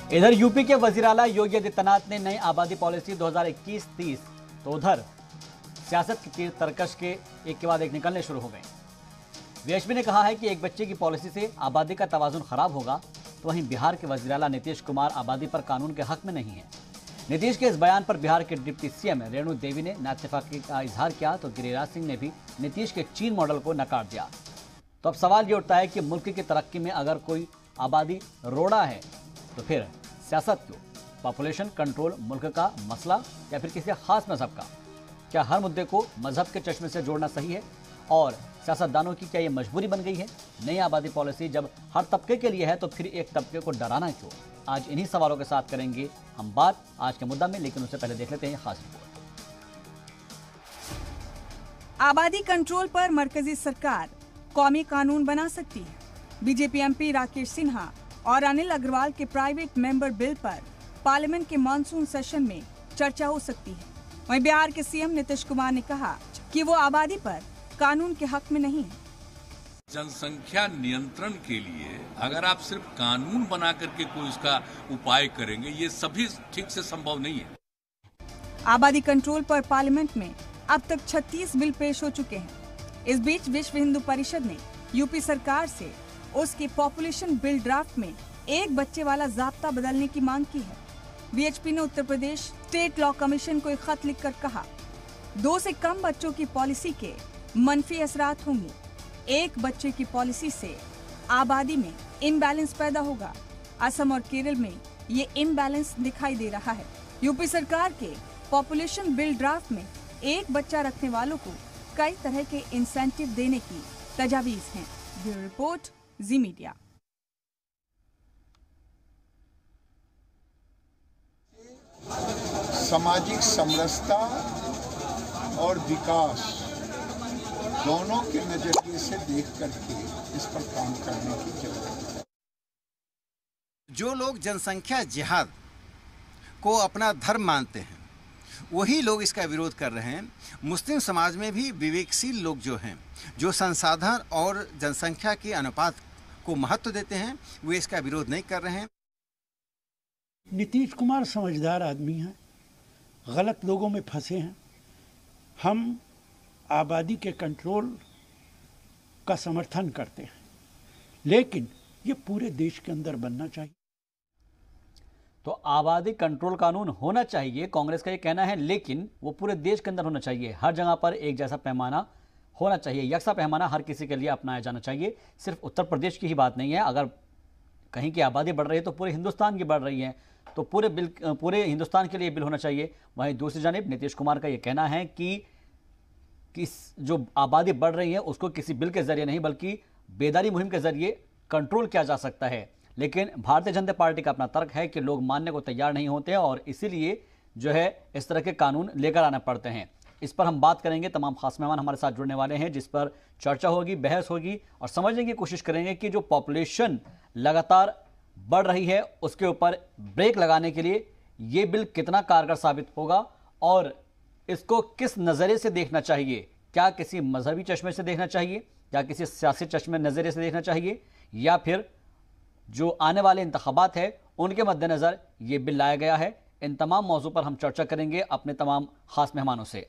इधर यूपी के वजीर आला योगी आदित्यनाथ ने नई आबादी पॉलिसी 2021-30 तो उधर सियासत के तीर तर्कश के एक के बाद एक निकलने शुरू हो गए। वीएचपी ने कहा है कि एक बच्चे की पॉलिसी से आबादी का तवाजुन खराब होगा, तो वहीं बिहार के वजीर आला नीतीश कुमार आबादी पर कानून के हक में नहीं है। नीतीश के इस बयान पर बिहार के डिप्टी सीएम रेणु देवी ने नाइतफाकी का इजहार किया, तो गिरिराज सिंह ने भी नीतीश के चीन मॉडल को नकार दिया। तो अब सवाल ये उठता है कि मुल्क की तरक्की में अगर कोई आबादी रोड़ा है तो फिर सियासत क्यों? पॉपुलेशन कंट्रोल मुल्क का मसला या फिर किसी खास मजहब का? क्या हर मुद्दे को मजहब के चश्मे से जोड़ना सही है? और सियासतदानों की क्या ये मजबूरी बन गई है? नई आबादी पॉलिसी जब हर तबके के लिए है तो फिर एक तबके को डराना क्यों? आज इन्हीं सवालों के साथ करेंगे हम बात आज के मुद्दा में, लेकिन उससे पहले देख लेते हैं खास रिपोर्ट। आबादी कंट्रोल पर मरकजी सरकार कौमी कानून बना सकती है। बीजेपी एमपी राकेश सिन्हा और अनिल अग्रवाल के प्राइवेट मेंबर बिल पर पार्लियामेंट के मानसून सेशन में चर्चा हो सकती है। वहीं बिहार के सीएम नीतीश कुमार ने कहा कि वो आबादी पर कानून के हक में नहीं है। जनसंख्या नियंत्रण के लिए अगर आप सिर्फ कानून बना करके कोई इसका उपाय करेंगे, ये सभी ठीक से संभव नहीं है। आबादी कंट्रोल पर पार्लियामेंट में अब तक 36 बिल पेश हो चुके हैं। इस बीच विश्व हिंदू परिषद ने यूपी सरकार से उसके पॉपुलेशन बिल ड्राफ्ट में एक बच्चे वाला जाब्ता बदलने की मांग की है। वीएचपी ने Uttar Pradesh state law commission को एक खत लिखकर कहा, 2 से कम बच्चों की पॉलिसी के मनफी असरात होंगे। एक बच्चे की पॉलिसी से आबादी में इम्बैलेंस पैदा होगा। असम और केरल में ये इम्बैलेंस दिखाई दे रहा है। यूपी सरकार के पॉपुलेशन बिल ड्राफ्ट में एक बच्चा रखने वालों को कई तरह के इंसेंटिव देने की तजावीज हैं। ब्यूरो रिपोर्ट, जी मीडिया। सामाजिक समरसता और विकास दोनों के नजरिए से देख करके इस पर काम करने की जरूरत है। जो लोग जनसंख्या जिहाद को अपना धर्म मानते हैं वही लोग इसका विरोध कर रहे हैं। मुस्लिम समाज में भी विवेकशील लोग जो हैं, जो संसाधन और जनसंख्या के अनुपात को महत्व देते हैं, वे इसका विरोध नहीं कर रहे हैं। नीतीश कुमार समझदार आदमी हैं, गलत लोगों में फंसे हैं। हम आबादी के कंट्रोल का समर्थन करते हैं, लेकिन ये पूरे देश के अंदर बनना चाहिए। तो आबादी कंट्रोल कानून होना चाहिए, कांग्रेस का ये कहना है, लेकिन वो पूरे देश के अंदर होना चाहिए। हर जगह पर एक जैसा पैमाना होना चाहिए, यकसा पैमाना हर किसी के लिए अपनाया जाना चाहिए। सिर्फ उत्तर प्रदेश की ही बात नहीं है। अगर कहीं की आबादी बढ़ रही है तो पूरे हिंदुस्तान की बढ़ रही है, तो पूरे हिंदुस्तान के लिए बिल होना चाहिए। वहीं दूसरी जानिब नीतीश कुमार का ये कहना है कि जो आबादी बढ़ रही है उसको किसी बिल के जरिए नहीं बल्कि बेदारी मुहिम के जरिए कंट्रोल किया जा सकता है। लेकिन भारतीय जनता पार्टी का अपना तर्क है कि लोग मानने को तैयार नहीं होते हैं और इसीलिए जो है इस तरह के कानून लेकर आने पड़ते हैं। इस पर हम बात करेंगे। तमाम खास मेहमान हमारे साथ जुड़ने वाले हैं, जिस पर चर्चा होगी, बहस होगी और समझने की कोशिश करेंगे कि जो पॉपुलेशन लगातार बढ़ रही है उसके ऊपर ब्रेक लगाने के लिए ये बिल कितना कारगर साबित होगा और इसको किस नज़रिए से देखना चाहिए। क्या किसी मजहबी चश्मे से देखना चाहिए, या किसी सियासी चश्मे नज़रिए से देखना चाहिए, या फिर जो आने वाले इंतखाबात है उनके मद्देनज़र ये बिल लाया गया है। इन तमाम मौजू पर हम चर्चा करेंगे अपने तमाम खास मेहमानों से।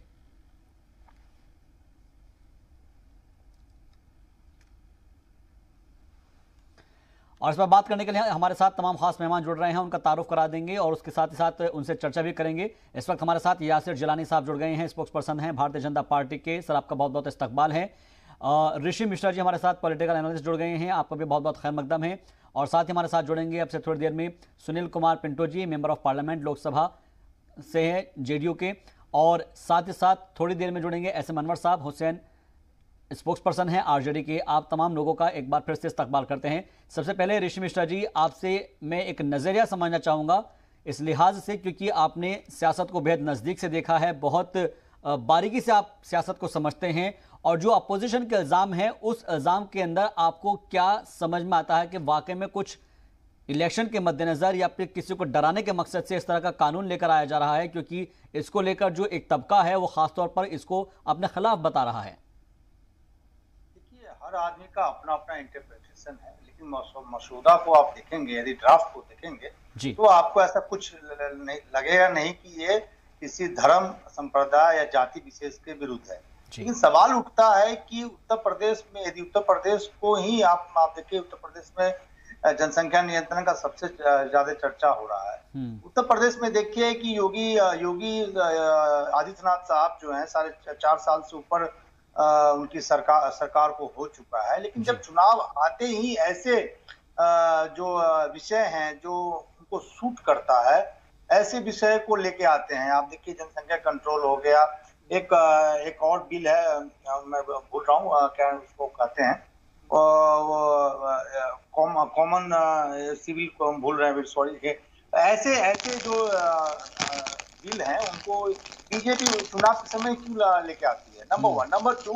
और इस पर बात करने के लिए हमारे साथ तमाम खास मेहमान जुड़ रहे हैं, उनका तारुफ करा देंगे और उसके साथ ही साथ उनसे चर्चा भी करेंगे। इस वक्त हमारे साथ यासिर जिलानी साहब जुड़ गए हैं, स्पोक्स पर्सन हैं भारतीय जनता पार्टी के। सर, आपका बहुत बहुत इस्तकबाल है। ऋषि मिश्रा जी हमारे साथ पॉलिटिकल एनालिस्ट जुड़ गए हैं, आपका भी बहुत बहुत खैर मकदम है। और साथ ही हमारे साथ जुड़ेंगे अब से थोड़ी देर में Sunil Kumar Pinto ji, member of parliament Lok Sabha से हैं जेडीयू के। और साथ ही साथ थोड़ी देर में जुड़ेंगे एसएम अनवर साहब, हुसैन स्पोक्स पर्सन है आरजेडी के। आप तमाम लोगों का एक बार फिर से इस्तकबाल करते हैं। सबसे पहले ऋषि मिश्रा जी, आपसे मैं एक नज़रिया समझना चाहूँगा इस लिहाज से, क्योंकि आपने सियासत को बेहद नज़दीक से देखा है, बहुत बारीकी से आप सियासत को समझते हैं, और जो अपोजिशन के इल्ज़ाम है उस इल्ज़ाम के अंदर आपको क्या समझ में आता है कि वाकई में कुछ इलेक्शन के मद्देनज़र या फिर किसी को डराने के मकसद से इस तरह का कानून लेकर आया जा रहा है, क्योंकि इसको लेकर जो एक तबका है वो खासतौर पर इसको अपने खिलाफ बता रहा है। देखिए, हर आदमी का अपना अपना इंटरप्रिटेशन कॉन्ट्रडिक्शन है, लेकिन मसौदा को आप देखेंगे, यदि ड्राफ्ट को देखेंगे जी। तो आपको ऐसा कुछ नहीं लगेगा नहीं कि ये किसी धर्म, संप्रदाय या जाति विशेष के विरुद्ध है। लेकिन सवाल उठता है कि उत्तर प्रदेश में, यदि उत्तर प्रदेश को ही आप देखिए, उत्तर प्रदेश में जनसंख्या नियंत्रण का सबसे ज्यादा चर्चा हो रहा है। उत्तर प्रदेश में देखिए कि योगी आदित्यनाथ साहब जो हैं 4.5 साल से ऊपर उनकी सरकार को हो चुका है, लेकिन जब चुनाव आते ही ऐसे जो विषय हैं जो उनको सूट करता है, ऐसे विषय को लेके आते हैं। आप देखिए जनसंख्या कंट्रोल हो गया, एक और बिल है, मैं भूल रहा हूँ क्या उसको कहते हैं, कॉमन सिविल को हम भूल रहे हैं, सॉरी। ऐसे जो बिल हैं उनको बीजेपी चुनाव के समय क्यों लेके आती है, नंबर 1। नंबर 2,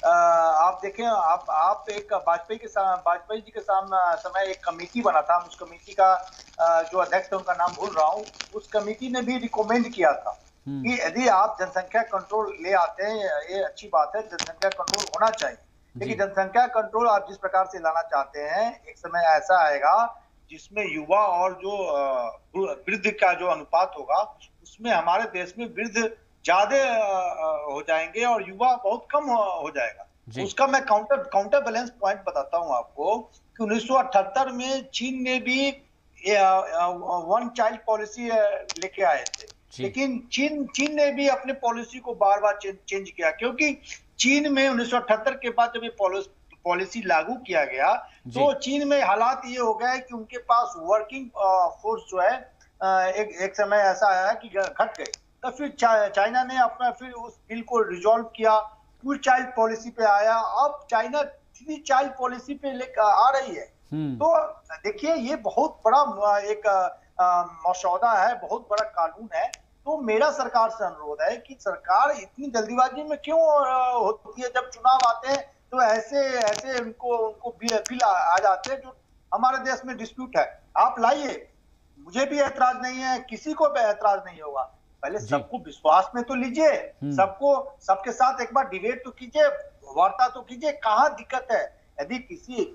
आप देखें, आप एक वाजपेयी जी के समय एक कमेटी बना था, उस कमेटी का जो अध्यक्ष थे उनका नाम भूल रहा हूँ, उस कमेटी ने भी रिकमेंड किया था कि यदि आप जनसंख्या कंट्रोल ले आते हैं, ये अच्छी बात है, जनसंख्या कंट्रोल होना चाहिए, लेकिन जनसंख्या कंट्रोल आप जिस प्रकार से लाना चाहते हैं, एक समय ऐसा आएगा जिसमें युवा और जो वृद्ध का जो अनुपात होगा, उसमें हमारे देश में वृद्ध ज्यादा हो जाएंगे और युवा बहुत कम हो जाएगा। उसका मैं काउंटर बैलेंस पॉइंट बताता हूं आपको कि 1978 में चीन ने भी वन चाइल्ड पॉलिसी लेके आए थे, लेकिन चीन ने भी अपने पॉलिसी को बार बार चेंज किया, क्योंकि चीन में 1978 के बाद जब ये पॉलिसी लागू किया गया तो चीन में हालात ये हो गए कि उनके पास वर्किंग फोर्स जो है एक समय ऐसा आया कि घट गए। तो फिर चाइना ने अपना फिर उस बिल को रिजॉल्व किया, 2 चाइल्ड पॉलिसी पे आया, अब चाइना 3 चाइल्ड पॉलिसी पे लेकर आ रही है। तो देखिए ये बहुत बड़ा एक मसौदा है, बहुत बड़ा कानून है। तो मेरा सरकार से अनुरोध है कि सरकार इतनी जल्दीबाजी में क्यों होती है, जब चुनाव आते हैं तो ऐसे उनको बिल आ जाते हैं जो हमारे देश में डिस्प्यूट है, आप लाइए, मुझे भी ऐतराज नहीं है, किसी को भी ऐतराज नहीं होगा। पहले सबको विश्वास में तो लीजिए, सबके साथ एक बार डिबेट तो कीजिए, वार्ता तो कीजिए, कहाँ दिक्कत है। यदि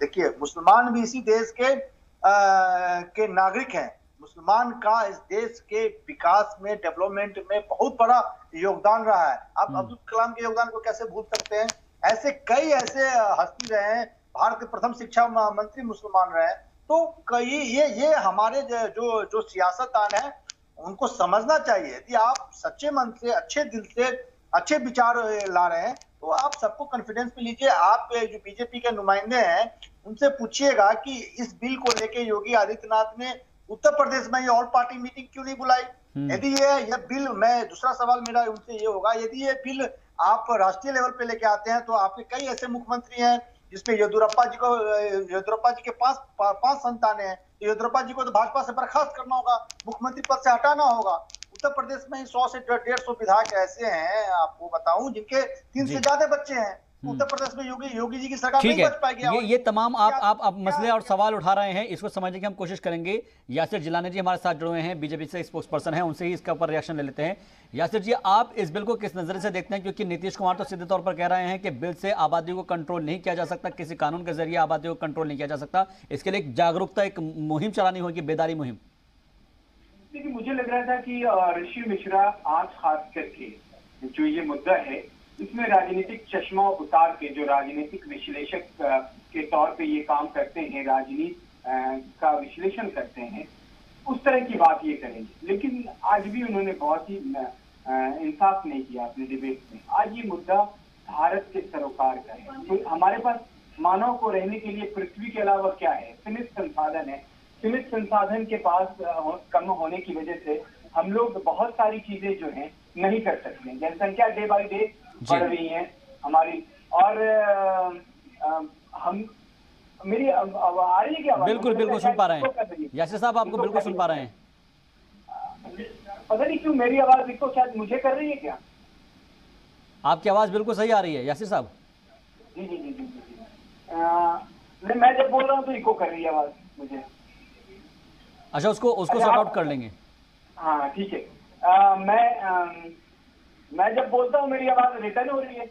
देखिए मुसलमान भी इसी देश के नागरिक हैं, मुसलमान का इस देश के विकास में, डेवलपमेंट में बहुत बड़ा योगदान रहा है। आप अब्दुल कलाम के योगदान को कैसे भूल सकते हैं? ऐसे कई ऐसे हस्ती रहे हैं, भारत के प्रथम शिक्षा मंत्री मुसलमान रहे। तो कई ये हमारे जो सियासतदान है उनको समझना चाहिए। यदि आप सच्चे मन से, अच्छे दिल से, अच्छे विचार ला रहे हैं तो आप सबको कॉन्फिडेंस में लीजिए। आप जो बीजेपी के नुमाइंदे हैं उनसे पूछिएगा कि इस बिल को लेके योगी आदित्यनाथ ने उत्तर प्रदेश में ये ऑल पार्टी मीटिंग क्यों नहीं बुलाई। यदि ये बिल, मैं दूसरा सवाल मेरा उनसे ये होगा, यदि ये बिल आप राष्ट्रीय लेवल पे लेके आते हैं तो आपके कई ऐसे मुख्यमंत्री हैं जिसपे येदियुरप्पा जी के पास 5 संतानें हैं, येदियुरप्पा जी को तो भाजपा से बर्खास्त करना होगा, मुख्यमंत्री पद से हटाना होगा। उत्तर प्रदेश में 100 से 150 विधायक ऐसे हैं, आपको बताऊं, जिनके 3 से ज्यादा बच्चे हैं। उत्तर प्रदेश में योगी जी की सरकार नहीं बच पाएगी। ये तमाम आप मसले और सवाल उठा रहे हैं, इसको समझने की हम कोशिश करेंगे। यासिर जिलानी जी हमारे साथ जुड़े हुए हैं, बीजेपी से स्पोक्स पर्सन हैं, उनसे ही इसके ऊपर रिएक्शन ले लेते हैं। यासिर जी, आप इस बिल को किस नजर से देखते हैं? क्योंकि नीतीश कुमार तो सीधे तौर पर कह रहे हैं कि बिल से आबादी को कंट्रोल नहीं किया जा सकता, किसी कानून के जरिए आबादी को कंट्रोल नहीं किया जा सकता, इसके लिए एक जागरूकता, एक मुहिम चलानी होगी, बेदारी मुहिम। देखिए, मुझे लग रहा था कि ऋषि मिश्रा आज खास करके जो ये मुद्दा है इसमें राजनीतिक चश्मा उतार के, जो राजनीतिक विश्लेषक के तौर पे ये काम करते हैं, राजनीति का विश्लेषण करते हैं, उस तरह की बात ये करेंगे। लेकिन आज भी उन्होंने बहुत ही इंसाफ नहीं किया अपने डिबेट में। आज ये मुद्दा भारत के सरोकार का है। तो हमारे पास मानव को रहने के लिए पृथ्वी के अलावा क्या है? सीमित संसाधन है। सीमित संसाधन के पास कम होने की वजह से हम लोग बहुत सारी चीजें जो हैं नहीं कर सकते। जनसंख्या डे बाई डे बढ़ रही है हमारी, और हम मेरी आ रही है क्या? बिल्कुल सुन पा रहे हैं यासिर साहब, आपको बिल्कुल सुन पा रहे हैं। पता नहीं क्यों मेरी आवाज इको शायद मुझे कर रही है क्या? आपकी आवाज बिल्कुल सही आ रही है यासिर साहब। जी जी जी जी जी। मैं जब बोल रहा हूँ तो इको कर रही है आवाज मुझे। अच्छा, उसको सॉर्ट आउट कर लेंगे। हाँ ठीक है। मैं जब बोलता हूँ मेरी आवाज रिटर्न हो रही है।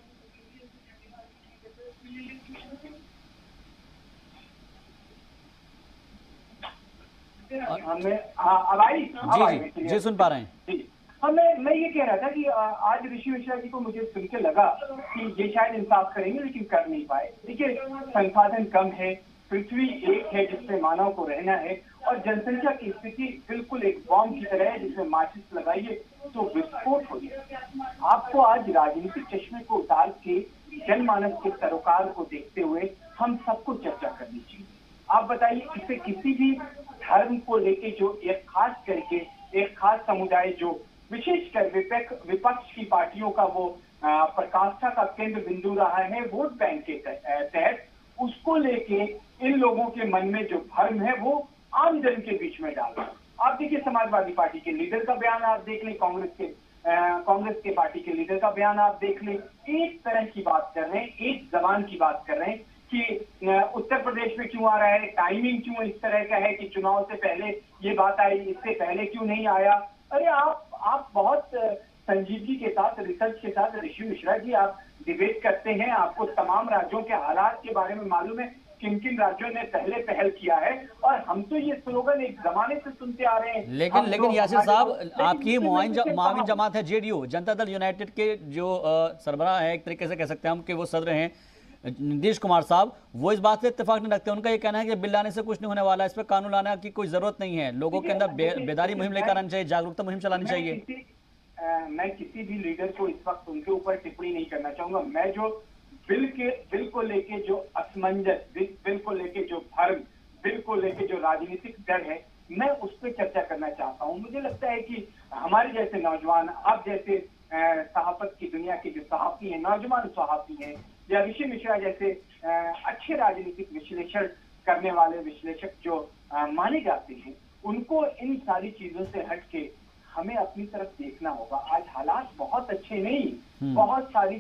जी सुन पा रहे हैं जी। हाँ, मैं ये कह रहा था कि आज ऋषि मिश्रा जी को मुझे सुन के लगा कि ये शायद इंसाफ करेंगे लेकिन कर नहीं पाए। देखिए, संसाधन कम है, पृथ्वी एक है जिसमें मानव को रहना है, और जनसंख्या की स्थिति बिल्कुल एक बॉम्ब की तरह है जिसमें माचिस लगाइए तो विस्फोट हो जाए। आपको आज राजनीतिक चश्मे को उतार के जनमानस के सरोकार को देखते हुए हम सबको चर्चा करनी चाहिए। आप बताइए, इसे किसी भी धर्म को लेके जो एक खास करके एक खास समुदाय जो विशेषकर विपक्ष की पार्टियों का वो प्रकाष्ठा का केंद्र बिंदु रहा है वोट बैंक के तहत, उसको लेके इन लोगों के मन में जो भ्रम है वो आम जन के बीच में डाला। आप देखिए, समाजवादी पार्टी के लीडर का बयान आप देख लें, कांग्रेस के पार्टी के लीडर का बयान आप देख लें, एक तरह की बात कर रहे हैं, एक जबान की बात कर रहे हैं कि उत्तर प्रदेश में क्यों आ रहा है, टाइमिंग क्यों इस तरह का है कि चुनाव से पहले ये बात आई, इससे पहले क्यों नहीं आया। अरे आप बहुत संजीदगी के साथ, रिसर्च के साथ, ऋषि मिश्रा जी, आप डिबेट करते हैं, आपको तमाम राज्यों के हालात के बारे में मालूम है, किन किन राज्यों ने पहले पहल किया है, और हम तो ये स्लोगन एक जमाने से सुनते आ रहे हैं। लेकिन यासिर साहब, आपकी मुआविन जमात है जेडीयू, जनता दल यूनाइटेड के जो सरबराह है, एक तरीके से कह सकते हैं हम कि वो सदर हैं नीतीश कुमार साहब, वो इस बात से इत्तेफाक नहीं रखते। उनका ये कहना है कि बिल लाने से कुछ नहीं होने वाला, इस पर कानून लाने की कोई जरूरत नहीं है, लोगों के अंदर बेदारी मुहिम लेकर आनी चाहिए, जागरूकता मुहिम चलानी चाहिए। मैं किसी भी लीडर को इस वक्त उनके ऊपर टिप्पणी नहीं करना चाहूंगा। मैं जो बिल को लेके जो असमंजस, बिल को लेके जो भ्रम, बिल को लेके जो राजनीतिक डर है, मैं उस पर चर्चा करना चाहता हूं। मुझे लगता है कि हमारे जैसे नौजवान, आप जैसे सहाफत की दुनिया के जो सहाफी हैं, नौजवान सहाफी हैं, या ऋषि मिश्रा जैसे अच्छे राजनीतिक विश्लेषण करने वाले विश्लेषक जो माने जाते हैं, उनको इन सारी चीजों से हट के हमें अपनी तरफ देखना होगा। आज हालात बहुत अच्छे नहीं, बहुत सारी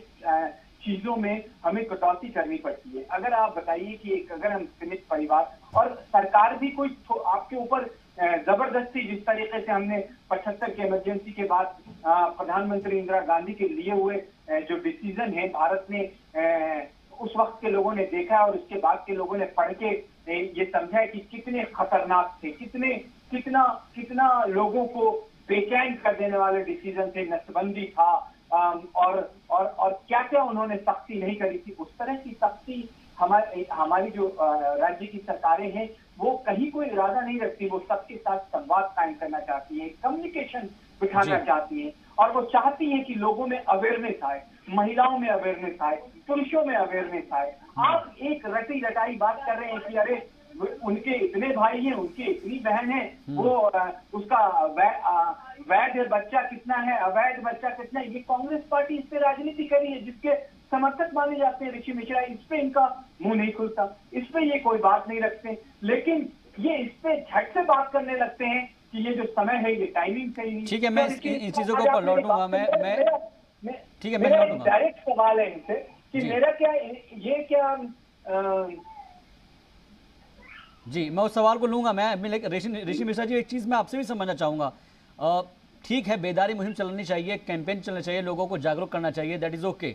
चीजों में हमें कटौती करनी पड़ती है। अगर आप बताइए कि अगर हम सीमित परिवार, और सरकार भी कोई आपके ऊपर जबरदस्ती, जिस तरीके से हमने 75 के इमरजेंसी के बाद प्रधानमंत्री इंदिरा गांधी के लिए हुए जो डिसीजन है, भारत ने उस वक्त के लोगों ने देखा और उसके बाद के लोगों ने पढ़ के ये समझा है कि कितने खतरनाक थे, कितना लोगों को बेचैन कर देने वाले डिसीजन थे, नसबंदी था, और क्या क्या उन्होंने सख्ती नहीं करी थी। उस तरह की सख्ती हमारी जो राज्य की सरकारें हैं वो कहीं कोई इरादा नहीं रखती। वो सबके साथ संवाद कायम करना चाहती है, कम्युनिकेशन बिठाना चाहती है, और वो चाहती है कि लोगों में अवेयरनेस आए, महिलाओं में अवेयरनेस आए, पुरुषों में अवेयरनेस आए। आप एक रटी रटाई बात कर रहे हैं कि अरे उनके इतने भाई हैं, उनकी इतनी बहन है, वो उसका वैध बच्चा कितना है, अवैध बच्चा कितना है। ये कांग्रेस पार्टी इस पे राजनीति करी है, जिसके समर्थक माने जाते हैं ऋषि मिश्रा, इस पे इनका मुंह नहीं खुलता, इस पे ये कोई बात नहीं रखते, लेकिन ये इस पे झट से बात करने लगते हैं कि ये जो समय है ये टाइमिंग सही नहीं। ठीक है, मैं इन चीजों के ऊपर लौटूंगा। मैं ठीक है, मैं लौटूंगा। डायरेक्ट सवाल है इनसे कि मेरा क्या ये क्या जी, मैं उस सवाल को लूंगा। मैं ऋषि मिश्रा जी, एक चीज मैं आपसे भी समझना चाहूंगा। ठीक है, बेदारी मुहिम चलानी चाहिए, कैंपेन चलना चाहिए, लोगों को जागरूक करना चाहिए, दैट इज ओके,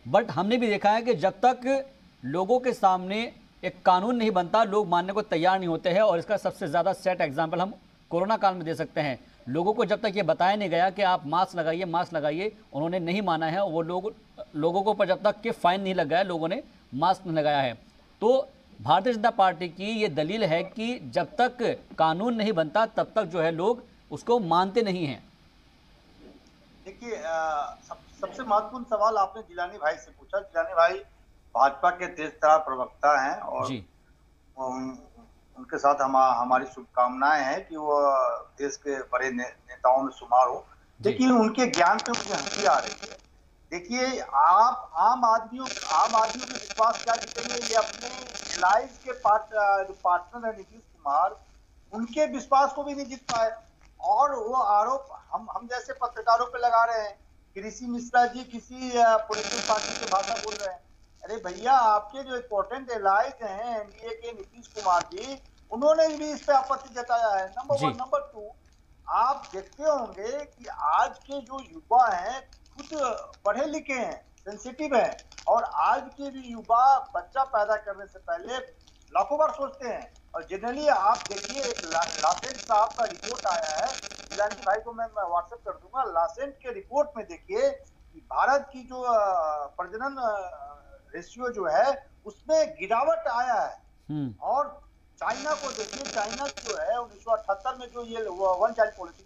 बट हमने भी देखा है कि जब तक लोगों के सामने एक कानून नहीं बनता, लोग मानने को तैयार नहीं होते हैं। और इसका सबसे ज्यादा सेट एग्जाम्पल हम कोरोना काल में दे सकते हैं। लोगों को जब तक ये बताया नहीं गया कि आप मास्क लगाइए, उन्होंने नहीं माना है। वो लोगों को जब तक कि फाइन नहीं लग गया, लोगों ने मास्क नहीं लगाया है। तो भारतीय जनता पार्टी की ये दलील है कि जब तक कानून नहीं बनता तब तक जो है लोग उसको मानते नहीं हैं। देखिए, सबसे महत्वपूर्ण सवाल आपने जिलानी भाई से पूछा। जिलानी भाई भाजपा के तेजतर्रार प्रवक्ता हैं और उनके साथ हमारी शुभकामनाएं हैं कि वो देश के बड़े नेताओं में शुमार हो। देखिए, उनके ज्ञान पे मुझे हंसी आ रही है। देखिए, आप आम आदमियों के विश्वास क्या जीतेंगे? ये अपने एलाइज के पार्टनर है नीतीश कुमार, उनके विश्वास को भी नहीं जीत पाए। और वो आरोप हम जैसे पत्रकारों पे लगा रहे हैं कि ऋषि मिश्रा जी किसी पॉलिटिकल पार्टी की भाषा बोल रहे हैं। अरे भैया, आपके जो इम्पोर्टेंट एलाइज हैं एनडीए के नीतीश कुमार जी, उन्होंने भी इस पे आपत्ति जताया है। नंबर 1। नंबर 2, आप देखते होंगे कि आज के जो युवा हैं खुद पढ़े लिखे हैं, सेंसिटिव हैं, और आज के भी युवा बच्चा पैदा करने से पहले लाखों बार सोचते हैं और जनरली आप देखिए लासेंट साहब का रिपोर्ट आया है, जिलानी भाई को मैं व्हाट्सएप कर दूंगा। लासेंट के रिपोर्ट में देखिए कि भारत की जो प्रजनन रेशियो जो है उसमें गिरावट आया है। और चाइना को देखिए, चाइना जो है 1978 में जो ये वन चाइल्ड पॉलिसी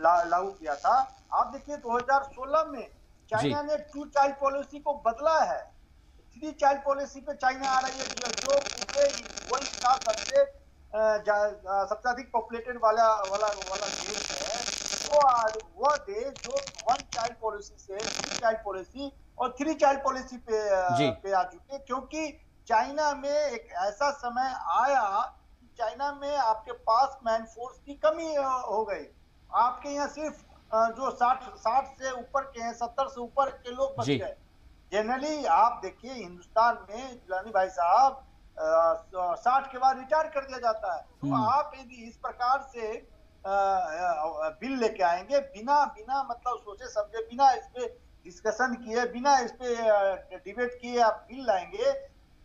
लागू किया था, आप देखिए 2016 में चाइना ने 2 चाइल्ड पॉलिसी को बदला है, 3 चाइल्ड पॉलिसी पे चाइना आ रही है, जो पूरे वर्ल्ड का सबसे अधिक पॉपुलेटेड वाला देश है। वो देश जो 1 चाइल्ड पॉलिसी से 2 चाइल्ड पॉलिसी और 3 चाइल्ड पॉलिसी पे आ चुके, क्योंकि चाइना में एक ऐसा समय आया, चाइना में आपके पास मैन फोर्स की कमी हो गई। आपके यहाँ सिर्फ जो 60 से ऊपर के हैं, 70 से ऊपर के लोग बच गए। जनरली आप देखिए हिंदुस्तान में जिलानी भाई साहब 60 के बाद रिटायर कर दिया जाता है। तो आप यदि इस प्रकार से बिल लेके आएंगे बिना मतलब सोचे समझे, बिना इस पे डिस्कशन किए, बिना इस पे डिबेट किए आप बिल लाएंगे,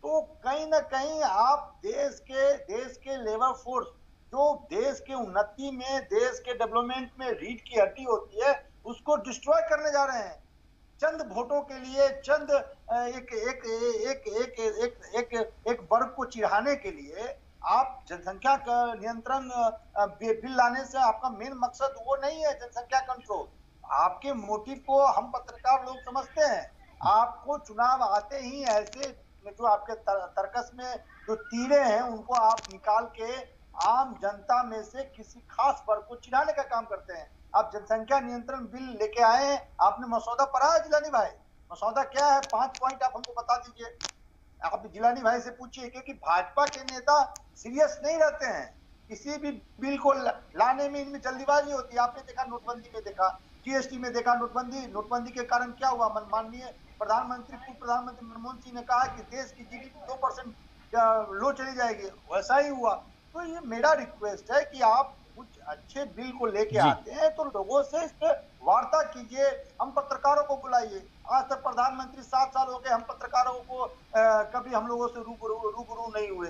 तो कहीं ना कहीं आप देश के लेबर फोर्स, जो देश के उन्नति में, देश के डेवलपमेंट में रीढ़ की हड्डी होती है, उसको डिस्ट्रॉय करने जा रहे हैं। चंद वोटों के लिए, चंद एक वर्ग को चिढ़ाने के लिए आप जनसंख्या का नियंत्रण बिल लाने से आपका मेन मकसद वो नहीं है जनसंख्या कंट्रोल। आपके मोटिव को हम पत्रकार लोग समझते हैं। आपको चुनाव आते ही ऐसे जो आपके तर्कस में जो तीरे हैं उनको आप निकाल के आम जनता में से किसी खास वर्ग को चिढ़ाने का काम करते हैं। आप जनसंख्या नियंत्रण बिल लेके आए हैं, आपने मसौदा पढ़ा है जिलानी भाई? मसौदा क्या है? 5 पॉइंट आप हमको बता दीजिए। आप जिलानी भाई से पूछिए, क्योंकि भाजपा के नेता सीरियस नहीं रहते हैं, किसी भी बिल को लाने में इनमें जल्दीबाजी होती है। आपने देखा नोटबंदी में, देखा जीएसटी में, देखा नोटबंदी के कारण क्या हुआ। माननीय पूर्व प्रधानमंत्री मनमोहन सिंह ने कहा कि देश की जीडीपी 2% लो चली जाएगी, वैसा ही हुआ। तो ये मेरा रिक्वेस्ट है कि आप कुछ अच्छे बिल को लेके आते हैं तो लोगों से इस पे वार्ता कीजिए, हम पत्रकारों को बुलाइए। आज तक प्रधानमंत्री 7 साल हो गए, हम पत्रकारों को कभी हम लोगों से रूबरू नहीं हुए।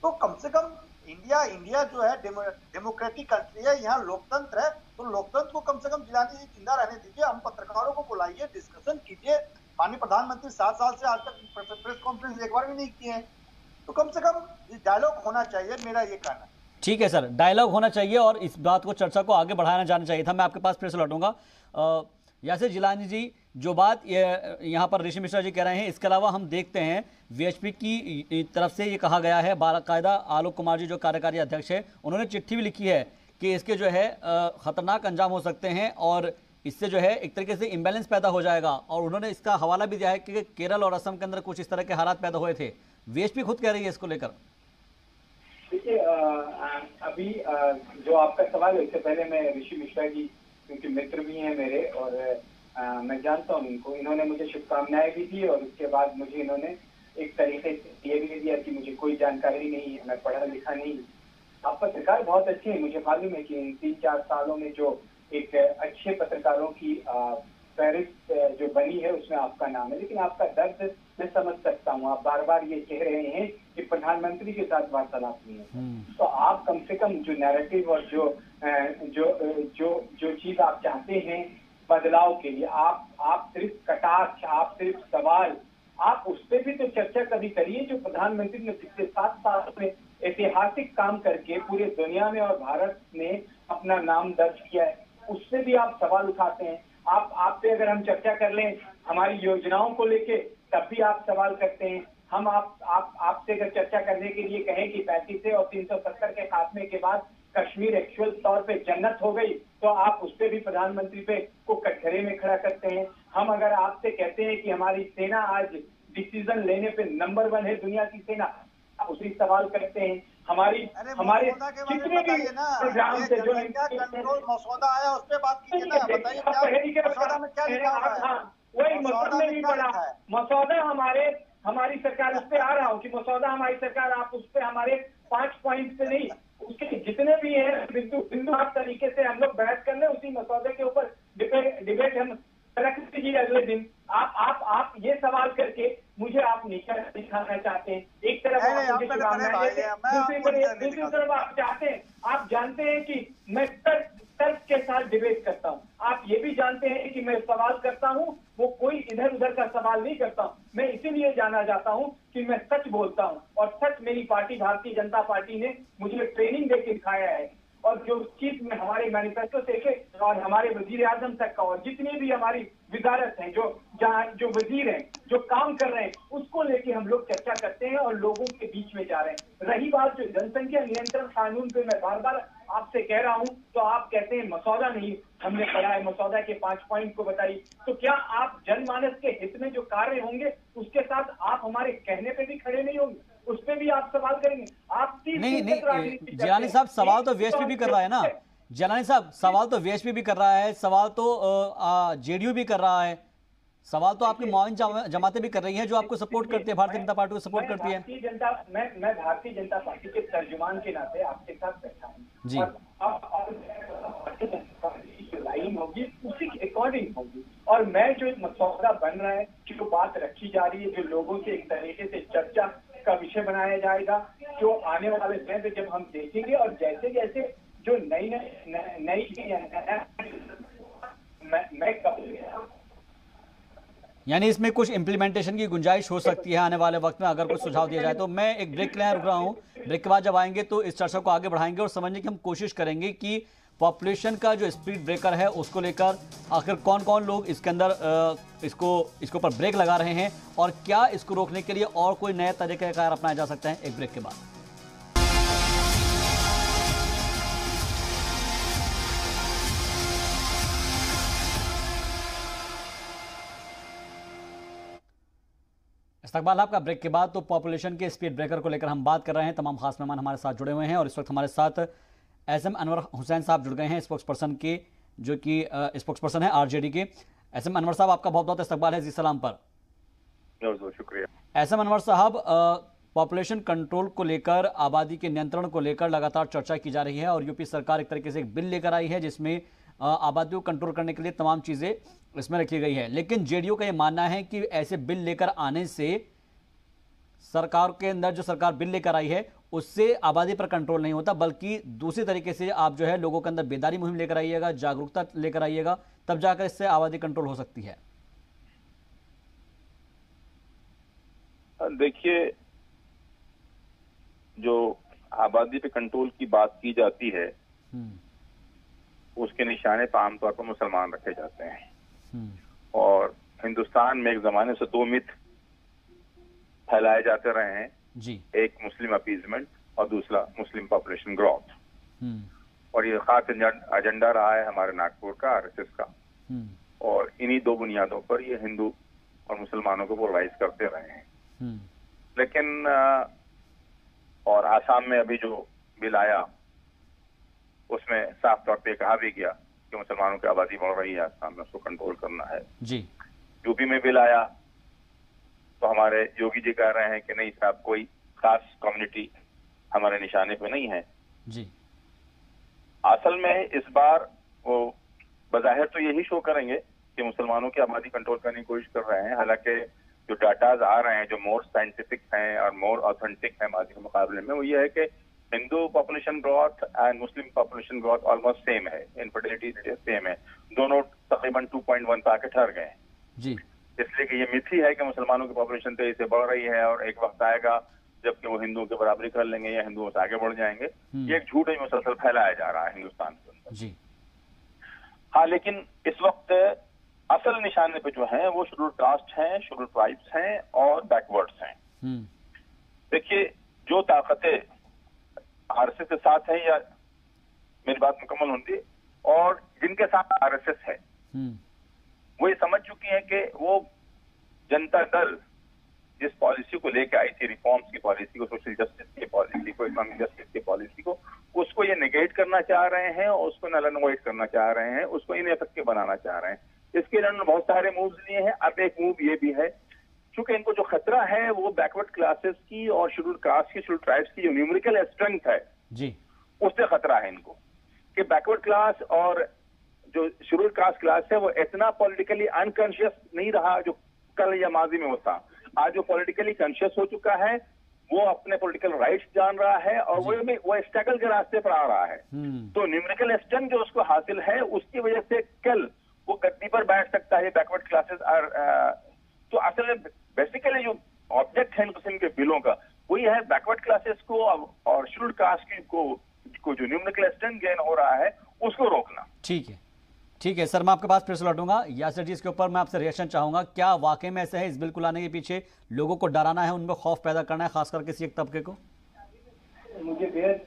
तो कम से कम इंडिया जो है डेमोक्रेटिक कंट्री है, यहाँ लोकतंत्र है, तो लोकतंत्र को कम से कम जिलानी जिंदा रहने दीजिए। हम पत्रकारों को बुलाइए, डिस्कशन कीजिए। माननीय प्रधानमंत्री 7 साल से आज तक प्रेस कॉन्फ्रेंस एक बार भी नहीं किए हैं, तो कम से कम डायलॉग होना चाहिए, मेरा ये कहना है। ठीक है सर, डायलॉग होना चाहिए और इस बात को, चर्चा को आगे बढ़ाना जाना चाहिए था। मैं आपके पास फिर से लौटूंगा। यासिर जिलानी जी, जो बात यहाँ पर ऋषि मिश्रा जी कह रहे हैं, इसके अलावा हम देखते हैं वीएचपी की तरफ से ये कहा गया है, बाकायदा आलोक कुमार जी जो कार्यकारी अध्यक्ष है, उन्होंने चिट्ठी भी लिखी है कि इसके जो है खतरनाक अंजाम हो सकते हैं और इससे जो है एक तरीके से इम्बैलेंस पैदा हो जाएगा। और उन्होंने इसका हवाला भी दिया है कि केरल और असम के अंदर कुछ इस तरह के हालात पैदा हुए थे। वीएचपी खुद कह रही है इसको लेकर। देखिए, अभी जो आपका सवाल है, इससे पहले मैं ऋषि मिश्रा जी, क्योंकि मित्र भी हैं मेरे और मैं जानता हूँ इनको, इन्होंने मुझे शुभकामनाएं भी दी और उसके बाद मुझे इन्होंने एक तरीके से ये भी दिया कि मुझे कोई जानकारी नहीं है, मैं पढ़ा लिखा नहीं। आप पत्रकार बहुत अच्छे हैं, मुझे मालूम है कि इन 3-4 सालों में जो एक अच्छे पत्रकारों की फहरिस्त जो बनी है उसमें आपका नाम है, लेकिन आपका दर्द मैं समझ सकता हूँ। आप बार बार ये कह रहे हैं कि प्रधानमंत्री के साथ वार्तालाप नहीं है, तो आप कम से कम जो नैरेटिव और जो चीज आप चाहते हैं बदलाव के लिए, आप सिर्फ कटाक्ष, आप सिर्फ सवाल, आप उस पर भी तो चर्चा कभी करिए। जो प्रधानमंत्री ने पिछले 7 साल में ऐतिहासिक काम करके पूरे दुनिया में और भारत में अपना नाम दर्ज किया है, उससे भी आप सवाल उठाते हैं। आप पे अगर हम चर्चा कर लें हमारी योजनाओं को लेके, तब भी आप सवाल करते हैं। हम आपसे अगर चर्चा करने के लिए कहें कि 35 और 370 के खात्मे के बाद कश्मीर एक्चुअल तौर पे जन्नत हो गई, तो आप उस पर भी प्रधानमंत्री पे को कटघरे में खड़ा करते हैं। हम अगर आपसे कहते हैं कि हमारी सेना आज डिसीजन लेने पे नंबर 1 है दुनिया की सेना, आप उसी सवाल करते हैं। हमारे कितने भी प्रोग्राम से जो कंट्रोल मसौदा आया उस पर बात कीजिए ना, बताइए मसौदा में क्या लिखा हुआ है? वही मसौदा में नहीं पड़ा, मसौदा हमारी सरकार उस पे आ रहा हूँ कि मसौदा हमारी सरकार, आप उस पे हमारे 5 पॉइंट पे नहीं, उसके जितने भी हैं बिंदु हर तरीके से हम लोग बहस कर ले, उसी मसौदे के ऊपर डिबेट हम रख दीजिए अगले दिन। आप ये सवाल करके मुझे आप नीचा दिखाना चाहते हैं। एक तरफ आप मुझे शुभकामनाएं देते हैं, दूसरी तरफ आप चाहते हैं, आप जानते हैं कि मैं तर्क के साथ डिबेट करता हूं। आप ये भी जानते हैं कि मैं सवाल करता हूं, वो कोई इधर उधर का सवाल नहीं करता हूं। मैं इसीलिए जाना जाता हूं कि मैं सच बोलता हूं, और सच मेरी पार्टी भारतीय जनता पार्टी ने मुझे ट्रेनिंग देके सिखाया है। और जो चीज में हमारे मैनिफेस्टो से के और हमारे वजीर आजम तक का और जितनी भी हमारी विजारत हैं, जो वजीर हैं, जो काम कर रहे हैं, उसको लेके हम लोग चर्चा करते हैं और लोगों के बीच में जा रहे हैं। रही बात जो जनसंख्या नियंत्रण कानून पे मैं बार बार आपसे कह रहा हूं, तो आप कहते हैं मसौदा नहीं हमने पढ़ा है, मसौदा के 5 पॉइंट को बताइए। तो क्या आप जनमानस के हित में जो कार्य होंगे उसके साथ आप हमारे कहने पे भी खड़े नहीं होंगे? उस पे भी आप सवाल करेंगे? आप नहीं, जिलानी साहब सवाल तो वीएचपी भी कर रहा है ना। जिलानी साहब सवाल तो वीएचपी भी कर रहा है, सवाल तो जेडीयू भी कर रहा है, सवाल तो आपकी मुआविन जमातें भी कर रही हैं जो आपको सपोर्ट करती है, भारतीय जनता पार्टी को सपोर्ट करती है। मैं भारतीय जनता पार्टी के तर्जुमान के नाते आपके साथ बैठा हूँ जी। लाइन होगी उसी के अकॉर्डिंग होगी। और मैं जो एक मसौदा बन रहा है, जो बात रखी जा रही है, जो लोगों से एक तरीके से चर्चा का विषय बनाया जाएगा, जो आने वाले समय पे जब हम देखेंगे और जैसे जैसे जो नई यानी इसमें कुछ इम्प्लीमेंटेशन की गुंजाइश हो सकती है आने वाले वक्त में, अगर कुछ सुझाव दिया जाए तो। मैं एक ब्रेक के लिए रुक रहा हूं, ब्रेक के बाद जब आएंगे तो इस चर्चा को आगे बढ़ाएंगे और समझने की हम कोशिश करेंगे कि पॉपुलेशन का जो स्पीड ब्रेकर है उसको लेकर आखिर कौन कौन लोग इसके अंदर इसको पर ब्रेक लगा रहे हैं, और क्या इसको रोकने के लिए और कोई नए तरीक़ेकार अपनाया जा सकता है। एक ब्रेक के बाद इस्तकबाल आपका ब्रेक के बाद। तो पॉपुलेशन के स्पीड ब्रेकर को लेकर हम बात कर रहे हैं। तमाम खास मेहमान हमारे साथ जुड़े हुए हैं और इस वक्त हमारे साथ एसएम अनवर हुसैन साहब जुड़ गए हैं, स्पोक्स पर्सन के, जो कि स्पोक्स पर्सन है आरजेडी के। एसएम अनवर साहब आपका बहुत बहुत इस्तकबाल है जी सलाम पर। शुक्रिया। एसएम अनवर साहब, पॉपुलेशन कंट्रोल को लेकर, आबादी के नियंत्रण को लेकर लगातार चर्चा की जा रही है और यूपी सरकार एक तरीके से एक बिल लेकर आई है जिसमें आबादी को कंट्रोल करने के लिए तमाम चीज़ें इसमें रखी गई है। लेकिन जेडीयू का ये मानना है कि ऐसे बिल लेकर आने से सरकार के अंदर जो सरकार बिल लेकर आई है उससे आबादी पर कंट्रोल नहीं होता, बल्कि दूसरी तरीके से आप जो है लोगों के अंदर बेदारी मुहिम लेकर आइएगा, जागरूकता लेकर आइएगा, तब जाकर इससे आबादी कंट्रोल हो सकती है। देखिए, जो आबादी पे कंट्रोल की बात की जाती है उसके निशाने पर आमतौर पर मुसलमान रखे जाते हैं, और हिंदुस्तान में एक जमाने से 2 मिथ फैलाए जाते रहे हैं जी। एक मुस्लिम अपीजमेंट और दूसरा मुस्लिम पॉपुलेशन ग्रोथ। और ये खास एजेंडा रहा है हमारे नागपुर का, आरएसएस का, और इन्हीं 2 बुनियादों पर ये हिंदू और मुसलमानों को पोलराइज करते रहे हैं। लेकिन और आसाम में अभी जो बिल आया उसमें साफ तौर पे कहा भी गया कि मुसलमानों की आबादी बढ़ रही है आसाम में, उसको कंट्रोल करना है जी। यूपी में बिल आया तो हमारे योगी जी कह रहे हैं कि नहीं साहब, कोई खास कम्युनिटी हमारे निशाने पे नहीं है जी। असल में इस बार वो बज़ाहिर तो यही शो करेंगे कि मुसलमानों की आबादी कंट्रोल करने की कोशिश कर रहे हैं, हालांकि जो डाटाज आ रहे हैं जो मोर साइंटिफिक हैं और मोर ऑथेंटिक हैं आबादी के मुकाबले में, वो ये है कि Hindu population growth and Muslim population growth almost same है, इनफर्टिलिटी सेम है, दोनों तकरीबन 2.1 पे आके ठहर गए जी। इसलिए कि ये मिथी है कि मुसलमानों की पॉपुलेशन तेजी से बढ़ रही है और एक वक्त आएगा जबकि वो हिंदुओं की बराबरी कर लेंगे या हिंदुओं से आगे बढ़ जाएंगे। ये एक झूठ है मुसलसल फैलाया जा रहा है हिंदुस्तान के अंदर जी। हाँ, लेकिन इस वक्त असल निशाने पे जो है वो शेड्यूल्ड कास्ट हैं, शेड्यूल्ड ट्राइब्स हैं और बैकवर्ड्स हैं। देखिए, जो ताकतें आरएसएस के साथ है, या मेरी बात मुकम्मल होती, और जिनके साथ आरएसएस है वो ये समझ चुकी है कि वो जनता दल जिस पॉलिसी को लेकर आई थी, रिफॉर्म्स की पॉलिसी को, सोशल जस्टिस की पॉलिसी को, इकोनॉमिक जस्टिस की पॉलिसी को, उसको ये नेगेट करना चाह रहे हैं और उसको नल एंड वॉइड करना चाह रहे हैं, उसको इनइफेक्टिव बनाना चाह रहे हैं। इसके लिए उन्होंने बहुत सारे मूव्स लिए हैं। अब एक मूव ये भी है, क्योंकि इनको जो खतरा है वो बैकवर्ड क्लासेस की और शेड्यूल्ड कास्ट की, शेड्यूल्ड ट्राइब्स की जो न्यूमेरिकल स्ट्रेंथ है जी, उससे खतरा है इनको, कि बैकवर्ड क्लास और जो शेड्यूल कास्ट क्लास है वो इतना पॉलिटिकली अनकॉन्शियस नहीं रहा जो कल या माजी में होता। आज वो पॉलिटिकली कॉन्शियस हो चुका है, वो अपने पॉलिटिकल राइट्स जान रहा है और वो स्ट्रगल के रास्ते पर आ रहा है। तो न्यूमेरिकल स्ट्रेंथ जो उसको हासिल है उसकी वजह से कल वो गद्दी पर बैठ सकता है। बैकवर्ड क्लासेस और तो असल में बेसिकली जो ऑब्जेक्ट है मुस्लिम के बिलों का वही है बैकवर्ड क्लासेस को और शेड्यूल्ड कास्ट को जो न्यूमेरिकल स्ट्रेंथ गेन हो रहा है उसको रोकना। ठीक है सर, मैं आपके पास फिर से लौटूंगा। यासिर जी, इसके ऊपर मैं आपसे रिएक्शन चाहूंगा। क्या वाकई में ऐसा है, इस बिल को लाने के पीछे लोगों को डराना है, उनमें खौफ पैदा करना है, खासकर किसी एक तबके को? मुझे बेहद